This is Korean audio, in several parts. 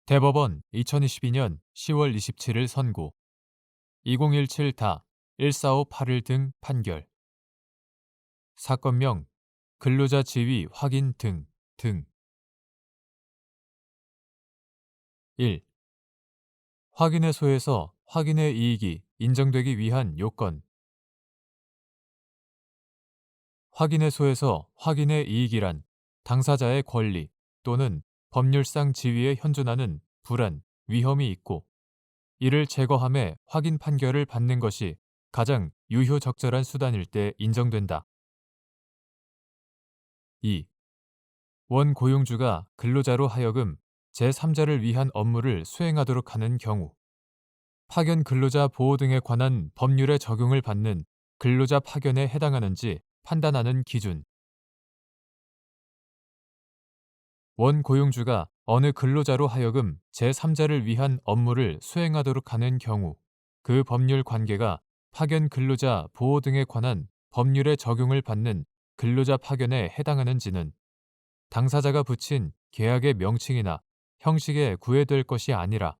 대법원 2022년 10월 27일 선고 2017-1458일 등 판결 사건명 근로자 지위 확인 등 1. 확인해소에서 확인의 이익이 인정되기 위한 요건 확인해소에서 확인의 이익이란 당사자의 권리 또는 법률상 지위에 현존하는 불안, 위험이 있고 이를 제거함에 확인 판결을 받는 것이 가장 유효적절한 수단일 때 인정된다. 2. 원고용주가 근로자로 하여금 제3자를 위한 업무를 수행하도록 하는 경우 파견 근로자 보호 등에 관한 법률의 적용을 받는 근로자 파견에 해당하는지 판단하는 기준 원고용주가 어느 근로자로 하여금 제3자를 위한 업무를 수행하도록 하는 경우 그 법률 관계가 파견 근로자 보호 등에 관한 법률의 적용을 받는 근로자 파견에 해당하는지는 당사자가 붙인 계약의 명칭이나 형식에 구애될 것이 아니라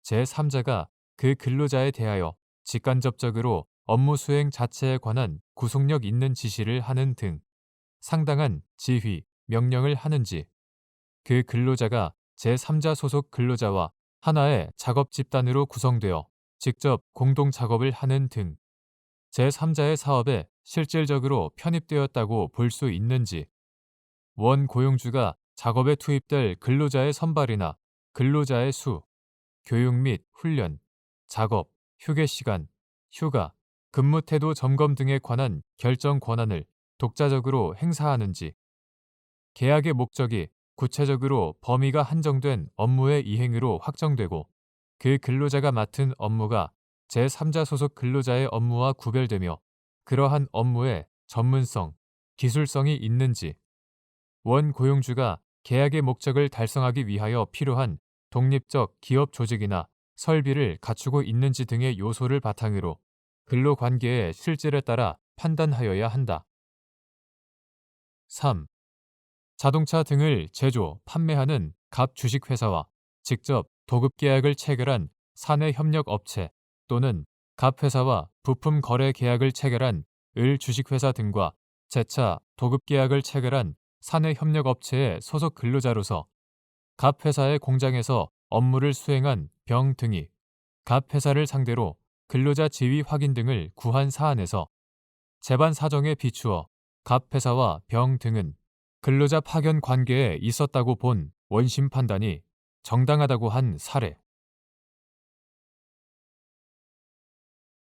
제3자가 그 근로자에 대하여 직간접적으로 업무 수행 자체에 관한 구속력 있는 지시를 하는 등 상당한 지휘, 명령을 하는지 그 근로자가 제3자 소속 근로자와 하나의 작업 집단으로 구성되어 직접 공동 작업을 하는 등 제3자의 사업에 실질적으로 편입되었다고 볼 수 있는지 원 고용주가 작업에 투입될 근로자의 선발이나 근로자의 수, 교육 및 훈련, 작업, 휴게 시간, 휴가, 근무 태도 점검 등에 관한 결정 권한을 독자적으로 행사하는지 계약의 목적이 구체적으로 범위가 한정된 업무의 이행으로 확정되고 그 근로자가 맡은 업무가 제3자 소속 근로자의 업무와 구별되며 그러한 업무의 전문성, 기술성이 있는지 원 고용주가 계약의 목적을 달성하기 위하여 필요한 독립적 기업 조직이나 설비를 갖추고 있는지 등의 요소를 바탕으로 근로관계의 실질에 따라 판단하여야 한다. 3. 자동차 등을 제조, 판매하는 갑 주식회사와 직접 도급계약을 체결한 사내협력업체 또는 갑 회사와 부품 거래 계약을 체결한 을 주식회사 등과 재차 도급계약을 체결한 사내협력업체의 소속 근로자로서 갑 회사의 공장에서 업무를 수행한 병 등이 갑 회사를 상대로 근로자 지위 확인 등을 구한 사안에서 재반 사정에 비추어 갑 회사와 병 등은 근로자 파견 관계에 있었다고 본 원심 판단이 정당하다고 한 사례.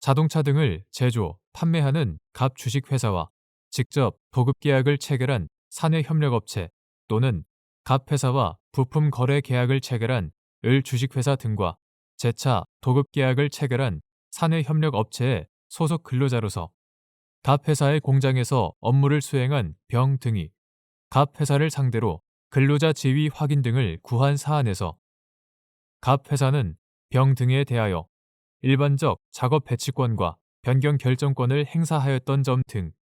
자동차 등을 제조, 판매하는 갑 주식회사와 직접 도급계약을 체결한 사내협력업체 또는 갑 회사와 부품 거래 계약을 체결한 을 주식회사 등과 재차 도급계약을 체결한 사내협력업체의 소속 근로자로서 갑 회사의 공장에서 업무를 수행한 병 등이 갑 회사를 상대로 근로자 지위 확인 등을 구한 사안에서 갑 회사는 병 등에 대하여 일반적 작업 배치권과 변경 결정권을 행사하였던 점 등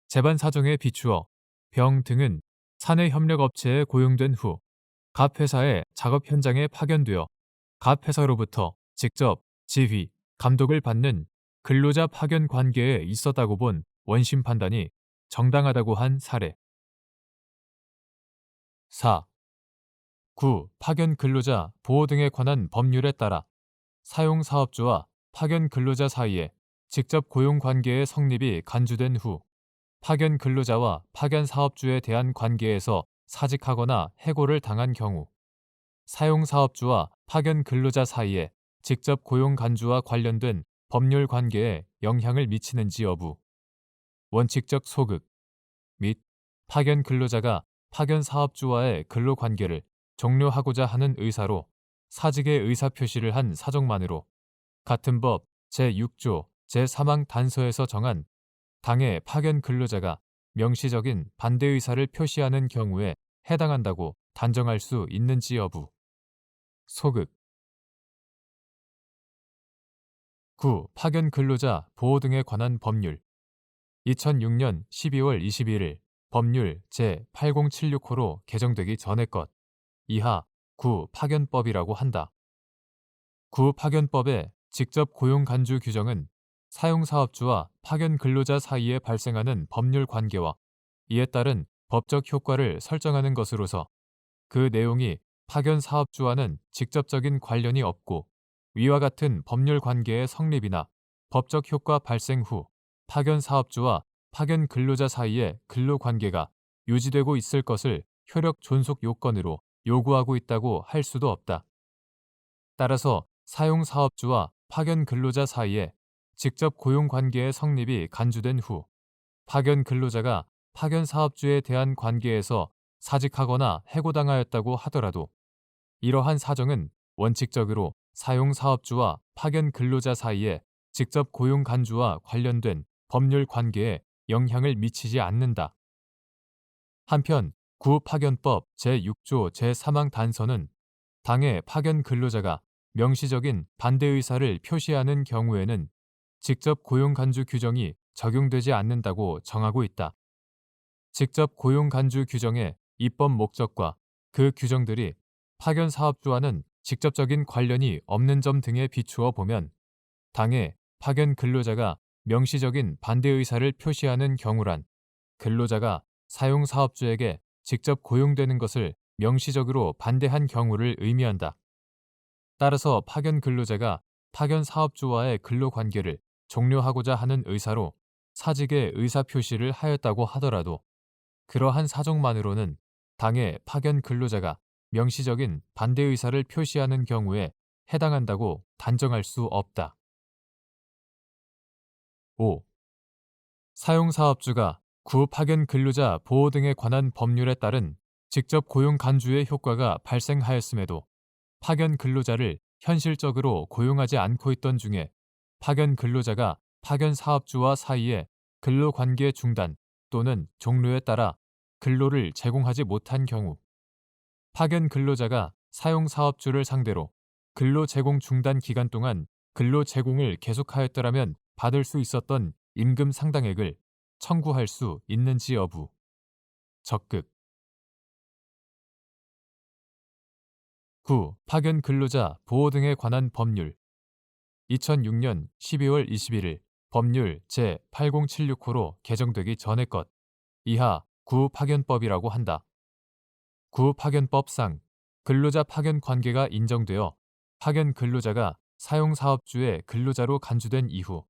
재반 사정에 비추어 병 등은 사내협력업체에 고용된 후 갑 회사의 작업 현장에 파견되어 갑 회사로부터 직접 지휘, 감독을 받는 근로자 파견 관계에 있었다고 본 원심 판단이 정당하다고 한 사례. 4. 파견 근로자 보호 등에 관한 법률에 따라 사용사업주와 파견 근로자 사이에 직접 고용 관계의 성립이 간주된 후 파견 근로자와 파견 사업주에 대한 관계에서 사직하거나 해고를 당한 경우 사용사업주와 파견 근로자 사이에 직접 고용 간주와 관련된 법률 관계에 영향을 미치는지 여부, 원칙적 소극 및 파견 근로자가 파견 사업주와의 근로 관계를 종료하고자 하는 의사로 사직의 의사표시를 한 사정만으로 같은 법 제6조 제3항 단서에서 정한 당의 파견 근로자가 명시적인 반대 의사를 표시하는 경우에 해당한다고 단정할 수 있는지 여부. 소극 파견 근로자 보호 등에 관한 법률 2006년 12월 21일 법률 제8076호로 개정되기 전의 것 이하 구파견법이라고 한다. 구파견법의 직접 고용 간주 규정은 사용사업주와 파견 근로자 사이에 발생하는 법률 관계와 이에 따른 법적 효과를 설정하는 것으로서 그 내용이 파견 사업주와는 직접적인 관련이 없고 위와 같은 법률 관계의 성립이나 법적 효과 발생 후 파견 사업주와 파견 근로자 사이의 근로 관계가 유지되고 있을 것을 효력 존속 요건으로 요구하고 있다고 할 수도 없다. 따라서 사용 사업주와 파견 근로자 사이에 직접 고용 관계의 성립이 간주된 후 파견 근로자가 파견 사업주에 대한 관계에서 사직하거나 해고당하였다고 하더라도 이러한 사정은 원칙적으로 사용 사업주와 파견 근로자 사이에 직접 고용 간주와 관련된 법률 관계에 영향을 미치지 않는다. 한편 구파견법 제6조 제3항 단서는 당의 파견 근로자가 명시적인 반대 의사를 표시하는 경우에는 직접 고용 간주 규정이 적용되지 않는다고 정하고 있다. 직접 고용 간주 규정의 입법 목적과 그 규정들이 파견 사업주와는 직접적인 관련이 없는 점 등에 비추어 보면 당의 파견 근로자가 명시적인 반대 의사를 표시하는 경우란 근로자가 사용 사업주에게 직접 고용되는 것을 명시적으로 반대한 경우를 의미한다. 따라서 파견 근로자가 파견 사업주와의 근로 관계를 종료하고자 하는 의사로 사직의 의사 표시를 하였다고 하더라도 그러한 사정만으로는 당의 파견 근로자가 명시적인 반대 의사를 표시하는 경우에 해당한다고 단정할 수 없다. 5. 사용사업주가 구파견 근로자 보호 등에 관한 법률에 따른 직접 고용 간주의 효과가 발생하였음에도 파견 근로자를 현실적으로 고용하지 않고 있던 중에 파견 근로자가 파견 사업주와 사이에 근로관계 중단 또는 종료에 따라 근로를 제공하지 못한 경우 파견 근로자가 사용 사업주를 상대로 근로 제공 중단 기간 동안 근로 제공을 계속하였더라면 받을 수 있었던 임금 상당액을 청구할 수 있는지 여부. 적극. 9. 파견 근로자 보호 등에 관한 법률 2006년 12월 21일 법률 제8076호로 개정되기 전의 것 이하 구파견법이라고 한다. 구파견법상 근로자 파견 관계가 인정되어 파견 근로자가 사용사업주의 근로자로 간주된 이후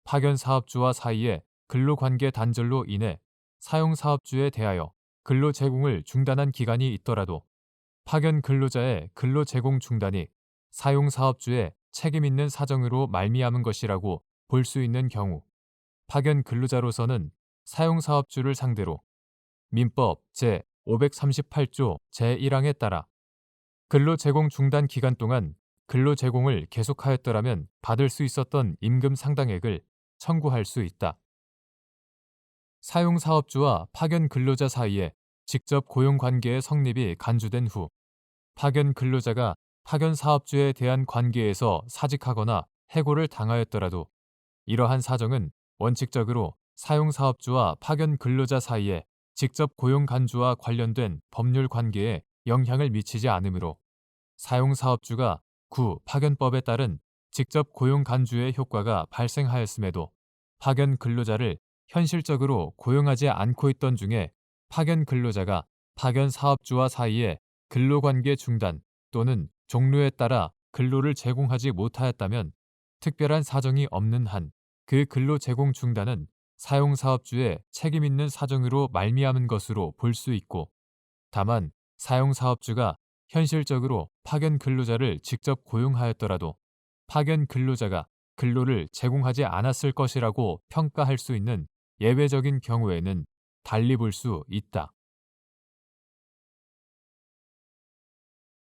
파견 사업주와 사이에 근로관계 단절로 인해 사용사업주에 대하여 근로 제공을 중단한 기간이 있더라도 파견 근로자의 근로 제공 중단이 사용사업주의 책임 있는 사정으로 말미암은 것이라고 볼 수 있는 경우 파견 근로자로서는 사용사업주를 상대로 민법 제538조 제1항에 따라 근로 제공 중단 기간 동안 근로 제공을 계속하였더라면 받을 수 있었던 임금 상당액을 청구할 수 있다. 사용사업주와 파견 근로자 사이에 직접 고용 관계의 성립이 간주된 후 파견 근로자가 파견 사업주에 대한 관계에서 사직하거나 해고를 당하였더라도 이러한 사정은 원칙적으로 사용사업주와 파견 근로자 사이에 직접 고용 간주와 관련된 법률 관계에 영향을 미치지 않으므로 사용사업주가 구파견법에 따른 직접 고용 간주의 효과가 발생하였음에도 파견 근로자를 현실적으로 고용하지 않고 있던 중에 파견 근로자가 파견 사업주와 사이에 근로관계 중단 또는 종료에 따라 근로를 제공하지 못하였다면 특별한 사정이 없는 한 그 근로 제공 중단은 사용사업주의 책임 있는 사정으로 말미암은 것으로 볼 수 있고 다만 사용사업주가 현실적으로 파견 근로자를 직접 고용하였더라도 파견 근로자가 근로를 제공하지 않았을 것이라고 평가할 수 있는 예외적인 경우에는 달리 볼 수 있다.